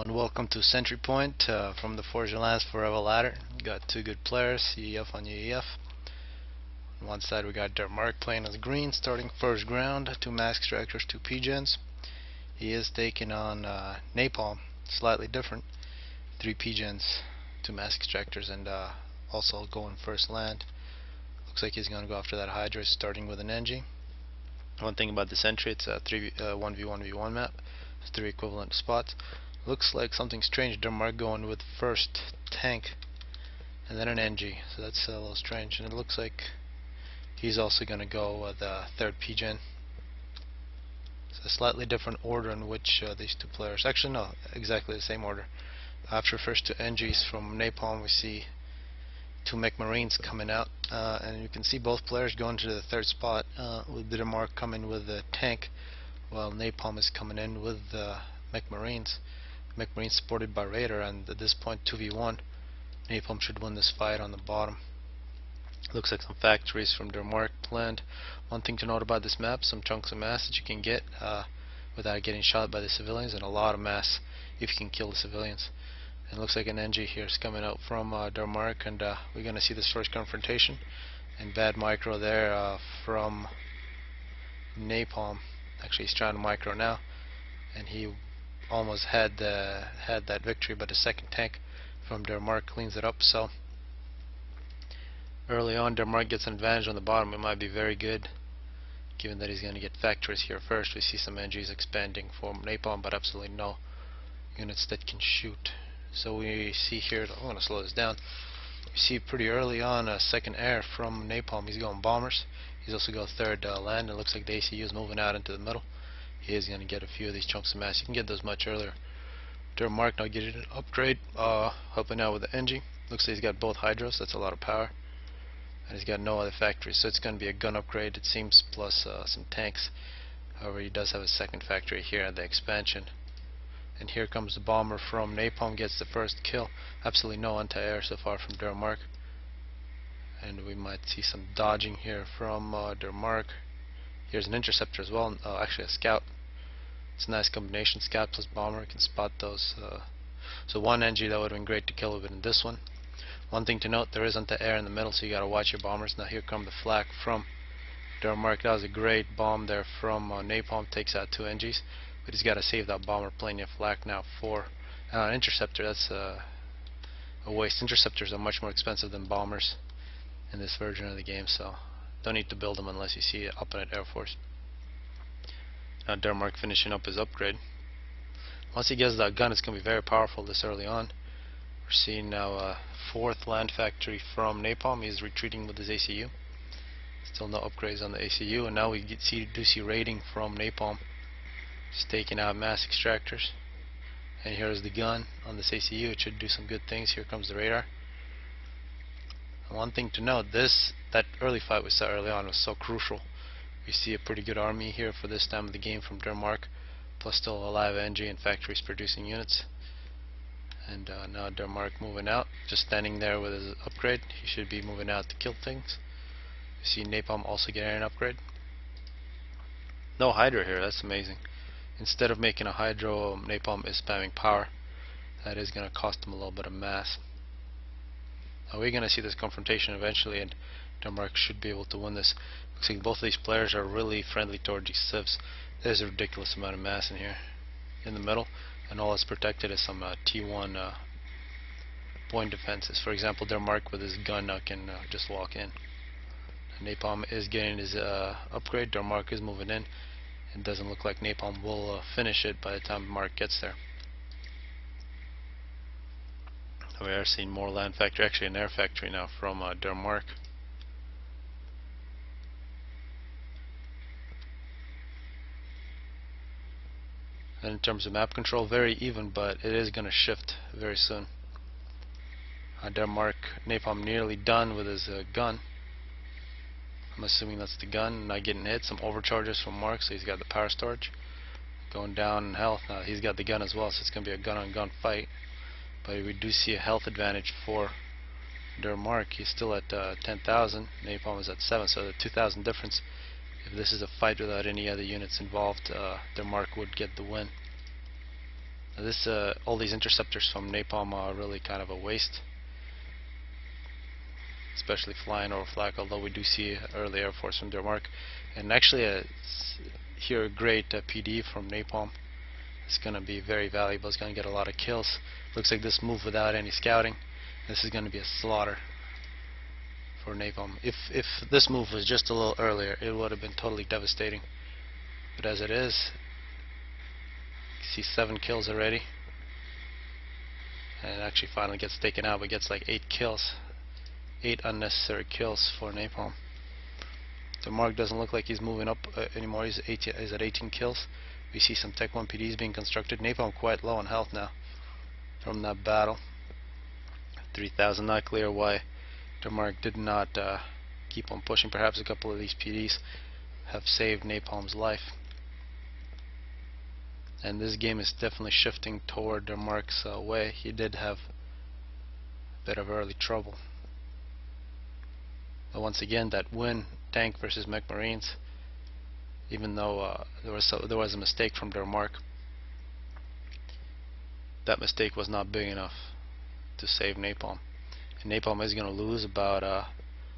And welcome to Sentry Point from the Forge Lands Forever Ladder. We got two good players, CEF on UEF. On one side we got DerMarc playing as green, starting first ground, two mask extractors, two P-gens. He is taking on Napalm, slightly different, three P-gens, two mask extractors, and also going first land. Looks like he's going to go after that Hydra, starting with an NG. One thing about the Sentry, it's a 1v1v1 map, it's three equivalent spots. Looks like something strange. DerMarc going with first tank and then an NG, so that's a little strange. And it looks like he's also going to go with a third P-gen. It's a slightly different order in which these two players, actually no, exactly the same order. After first two NGs from Napalm, we see two Mech Marines coming out, and you can see both players going to the third spot, with DerMarc coming with the tank while Napalm is coming in with the Mech Marines. Mech Marines supported by Raider, and at this point 2v1. Napalm should win this fight on the bottom. Looks like some factories from DerMarc planned. One thing to note about this map, some chunks of mass that you can get without getting shot by the civilians, and a lot of mass if you can kill the civilians. And it looks like an NG here is coming out from DerMarc, and we're going to see this first confrontation. And bad micro there from Napalm. Actually he's trying to micro now, and he almost had that victory, but the second tank from DerMarc cleans it up. So early on DerMarc gets an advantage on the bottom. It might be very good, given that he's going to get factories here first. We see some NGs expanding for Napalm, but absolutely no units that can shoot. So we see here, I'm going to slow this down, we see pretty early on a second air from Napalm. He's going bombers. He's also got third land. It looks like the ACU is moving out into the middle. He is going to get a few of these chunks of mass. You can get those much earlier. DerMarc now getting an upgrade, helping out with the NG. Looks like he's got both Hydros, that's a lot of power. And he's got no other factories, so it's going to be a gun upgrade, it seems, plus some tanks. However, he does have a second factory here at the expansion. And here comes the bomber from Napalm, gets the first kill. Absolutely no anti-air so far from DerMarc. And we might see some dodging here from DerMarc. Here's an interceptor as well, actually a scout. It's a nice combination, scout plus bomber, you can spot those. So one NG that would have been great to kill, but in this one. One thing to note, there is anti-air in the middle, so you gotta watch your bombers. Now here come the flak from DerMarc. That was a great bomb there from Napalm, takes out two NGs, but he's gotta save that bomber, plenty of flak now for an interceptor. That's a waste. Interceptors are much more expensive than bombers in this version of the game, so don't need to build them unless you see it up in an Air Force. Now DerMarc finishing up his upgrade. Once he gets that gun, it's going to be very powerful this early on. We're seeing now a fourth land factory from Napalm. He's retreating with his ACU. Still no upgrades on the ACU, and now we do see raiding from Napalm. Just taking out mass extractors. And here's the gun on this ACU. It should do some good things. Here comes the radar. And one thing to note, that early fight we saw early on was so crucial. We see a pretty good army here for this time of the game from DerMarc, plus still a live NG and factories producing units. And now DerMarc moving out, just standing there with his upgrade. He should be moving out to kill things. We see Napalm also getting an upgrade. No Hydra here, that's amazing. Instead of making a Hydro, Napalm is spamming power. That is going to cost him a little bit of mass. Now we're going to see this confrontation eventually, and DerMarc should be able to win this. Looks like both of these players are really friendly toward these civs. There's a ridiculous amount of mass in here, in the middle, and all that's protected is some T1 point defenses. For example, DerMarc with his gun now can just walk in. Napalm is getting his upgrade. DerMarc is moving in. It doesn't look like Napalm will finish it by the time Mark gets there. We are seeing more land factory, actually an air factory now from DerMarc. And in terms of map control, very even, but it is going to shift very soon. DerMarc, Napalm nearly done with his gun. I'm assuming that's the gun, not getting hit. Some overcharges from Mark, so he's got the power storage. Going down in health. Now he's got the gun as well, so it's going to be a gun-on-gun fight. But we do see a health advantage for DerMarc. He's still at 10,000. Napalm is at 7, so the 2,000 difference. If this is a fight without any other units involved, DerMarc would get the win. Now this all these interceptors from Napalm are really kind of a waste, especially flying over flak, although we do see early Air Force from DerMarc. And actually here a great PD from Napalm. It's going to be very valuable. It's going to get a lot of kills. Looks like this move without any scouting, this is going to be a slaughter for Napalm. If this move was just a little earlier, it would have been totally devastating. But as it is, you see 7 kills already. And it actually finally gets taken out, but gets like 8 kills. 8 unnecessary kills for Napalm. DerMarc doesn't look like he's moving up anymore. He's at 18 kills. We see some Tech 1 PDs being constructed. Napalm quite low on health now from that battle. 3,000. Not clear why DerMarc did not keep on pushing. Perhaps a couple of these PDs have saved Napalm's life. And this game is definitely shifting toward DerMarc's way. He did have a bit of early trouble. But once again, that win, tank versus mech marines, even though there was a mistake from DerMarc, that mistake was not big enough to save Napalm. And Napalm is going to lose about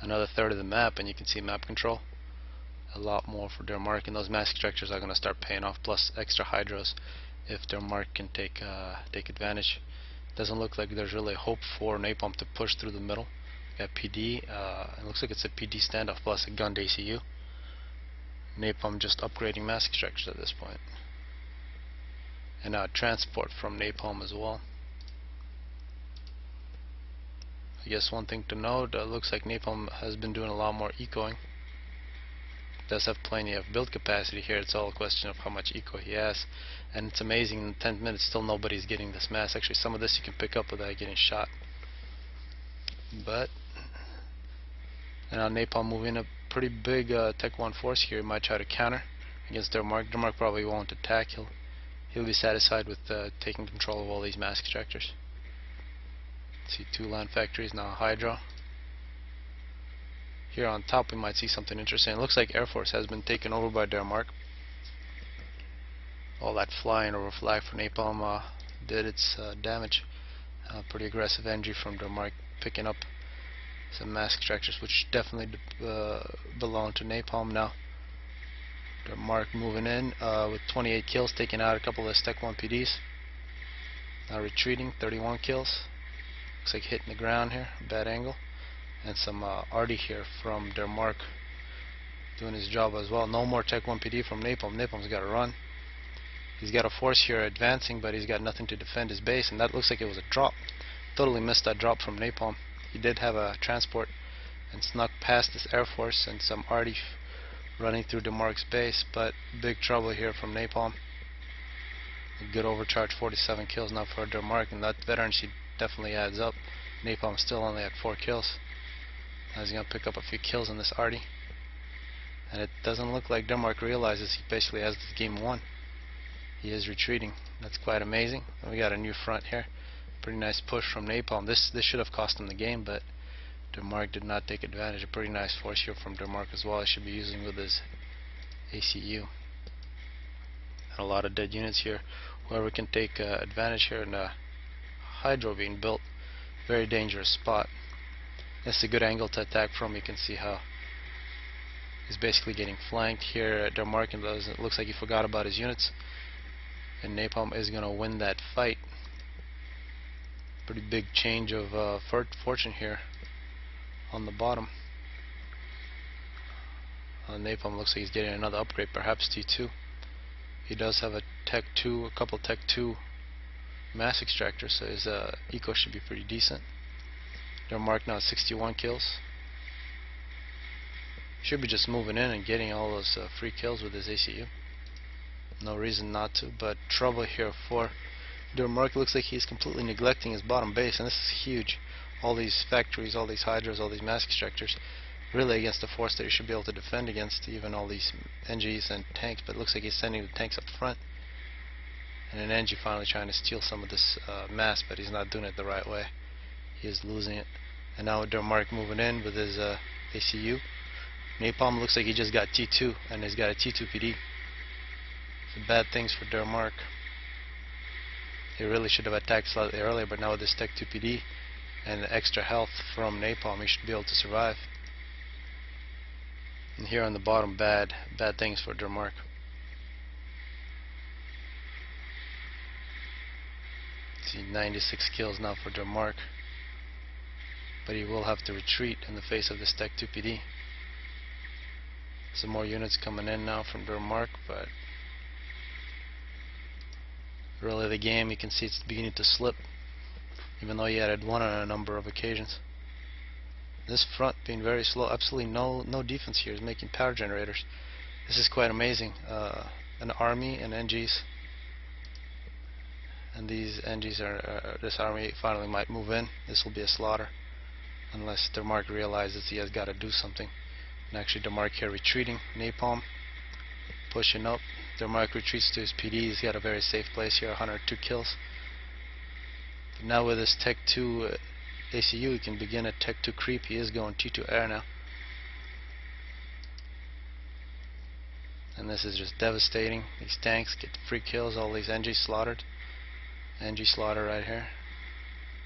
another third of the map, and you can see map control a lot more for DerMarc, and those mass extractors are going to start paying off, plus extra hydros if DerMarc can take advantage. Doesn't look like there's really hope for Napalm to push through the middle. Got PD, it looks like it's a PD standoff plus a gunned ACU. Napalm just upgrading mass extractors at this point. And now transport from Napalm as well. I guess one thing to note, looks like Napalm has been doing a lot more ecoing. Does have plenty of build capacity here. It's all a question of how much eco he has. And it's amazing, in 10 minutes still nobody's getting this mass. Actually, some of this you can pick up without getting shot. But now Napalm moving a pretty big Tech 1 force here. He might try to counter against DerMarc. DerMarc probably won't attack. He'll be satisfied with taking control of all these mass extractors. See 2 land factories, now a Hydra. Here on top we might see something interesting. It looks like Air Force has been taken over by DerMarc. All that flying over flag for Napalm did its damage. Pretty aggressive entry from DerMarc, picking up some mass extractors, which definitely belong to Napalm now. DerMarc moving in with 28 kills, taking out a couple of Tech 1 PDs. Now retreating, 31 kills. Looks like hitting the ground here, bad angle. And some arty here from DerMarc doing his job as well. No more Tech 1 PD from Napalm. Napalm's got to run. He's got a force here advancing, but he's got nothing to defend his base, and that looks like it was a drop. Totally missed that drop from Napalm. He did have a transport and snuck past this Air Force and some arty running through DerMarc's base, but big trouble here from Napalm. A good overcharge, 47 kills now for DerMarc, and that veterancy definitely adds up. Napalm still only at 4 kills. Now he's going to pick up a few kills on this arty. And it doesn't look like DerMarc realizes he basically has the game won. He is retreating. That's quite amazing. We got a new front here. Pretty nice push from Napalm. This should have cost him the game, but DerMarc did not take advantage. A pretty nice force here from DerMarc as well. He should be using with his ACU. And a lot of dead units here. Whoever can take advantage here, and Hydro being built. Very dangerous spot. That's a good angle to attack from. You can see how he's basically getting flanked here. DerMarc, and it looks like he forgot about his units. And Napalm is going to win that fight. Pretty big change of fortune here on the bottom. Napalm looks like he's getting another upgrade, perhaps T2. He does have a Tech 2, a couple Tech 2 mass extractors, so his eco should be pretty decent. DerMarc now 61 kills. Should be just moving in and getting all those free kills with his ACU. No reason not to, but trouble here for DerMarc. Looks like he's completely neglecting his bottom base, and this is huge. All these factories, all these hydras, all these mass extractors, really against a force that he should be able to defend against, even all these NGs and tanks, but it looks like he's sending the tanks up front. And an NG finally trying to steal some of this mass, but he's not doing it the right way. He is losing it. And now DerMarc moving in with his ACU. Napalm looks like he just got T2, and he's got a T2 PD. Some bad things for DerMarc. He really should have attacked slightly earlier, but now with this Tech 2 PD and the extra health from Napalm, he should be able to survive. And here on the bottom, bad things for DerMarc. See, 96 kills now for DerMarc, but he will have to retreat in the face of this Tech 2 PD. Some more units coming in now from DerMarc, but really the game, you can see it's beginning to slip, even though he had won on a number of occasions. This front being very slow, absolutely no defense here, is making power generators. This is quite amazing. An army and NGs, and these NGs are this army finally might move in. This will be a slaughter unless DerMarc realizes he has got to do something. And actually DerMarc here retreating. Napalm pushing up. DerMarc retreats to his PD. He's got a very safe place here, 102 kills. But now with his Tech 2 ACU, he can begin a Tech 2 creep. He is going T2 air now. And this is just devastating. These tanks get free kills, all these NG slaughtered. NG slaughter right here.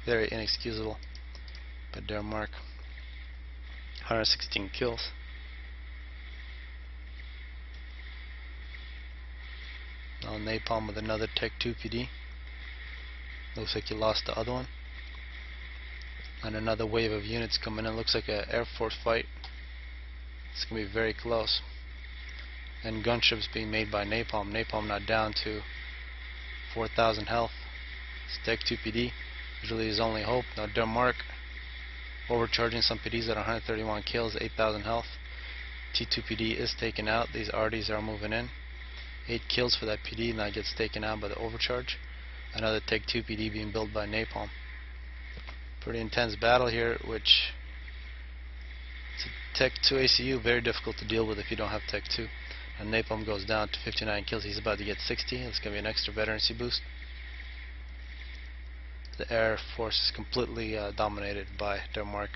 Very inexcusable. But DerMarc, 116 kills. Now Napalm with another Tech 2 PD. Looks like he lost the other one. And another wave of units coming in. Looks like an Air Force fight. It's going to be very close. And gunships being made by Napalm. Napalm not down to 4,000 health. It's Tech 2 PD. Usually his only hope. Now DerMarc overcharging some PDs at 131 kills, 8,000 health. T2 PD is taken out. These RDs are moving in. 8 kills for that PD, now gets taken out by the overcharge. Another Tech 2 PD being built by Napalm. Pretty intense battle here, which it's a Tech 2 ACU, very difficult to deal with if you don't have Tech 2. And Napalm goes down to 59 kills. He's about to get 60. It's going to be an extra veterancy boost. The Air Force is completely dominated by DerMarc.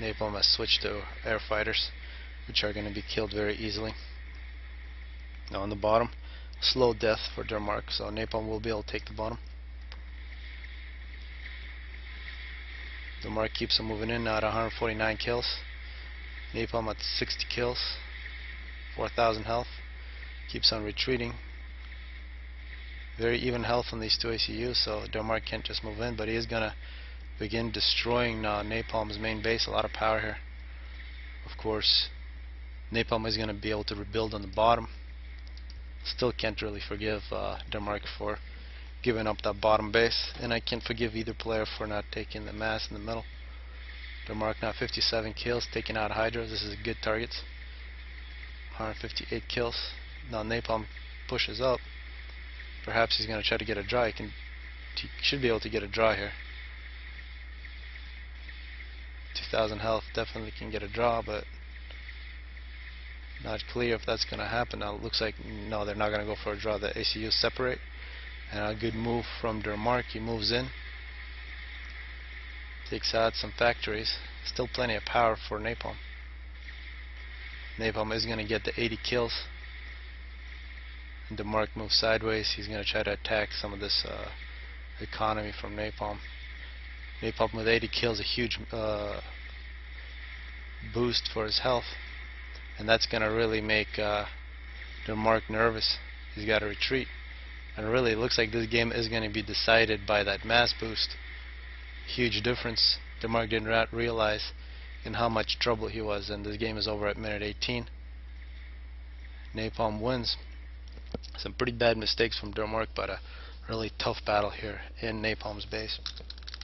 Napalm has switched to air fighters, which are going to be killed very easily. Now on the bottom, slow death for DerMarc, so Napalm will be able to take the bottom. DerMarc keeps on moving in now at 149 kills. Napalm at 60 kills, 4,000 health. Keeps on retreating. Very even health on these two ACUs, so DerMarc can't just move in, but he is going to begin destroying Napalm's main base. A lot of power here. Of course, Napalm is going to be able to rebuild on the bottom. Still can't really forgive DerMarc for giving up that bottom base, and I can't forgive either player for not taking the mass in the middle. DerMarc now 57 kills, taking out Hydra. This is a good target. 158 kills. Now Napalm pushes up. Perhaps he's going to try to get a draw. He should be able to get a draw here. 2,000 health, definitely can get a draw, but not clear if that's going to happen. Now it looks like no, they're not going to go for a draw. The ACUs separate, and a good move from DerMarc. He moves in, takes out some factories. Still plenty of power for Napalm. Napalm is going to get the 80 kills. And DerMarc moves sideways. He's going to try to attack some of this economy from Napalm. Napalm with 80 kills, a huge boost for his health. And that's going to really make DerMarc nervous. He's got to retreat. And really, it looks like this game is going to be decided by that mass boost. Huge difference. DerMarc did not realize in how much trouble he was, and this game is over at minute 18. Napalm wins. Some pretty bad mistakes from DerMarc, but a really tough battle here in Napalm's base.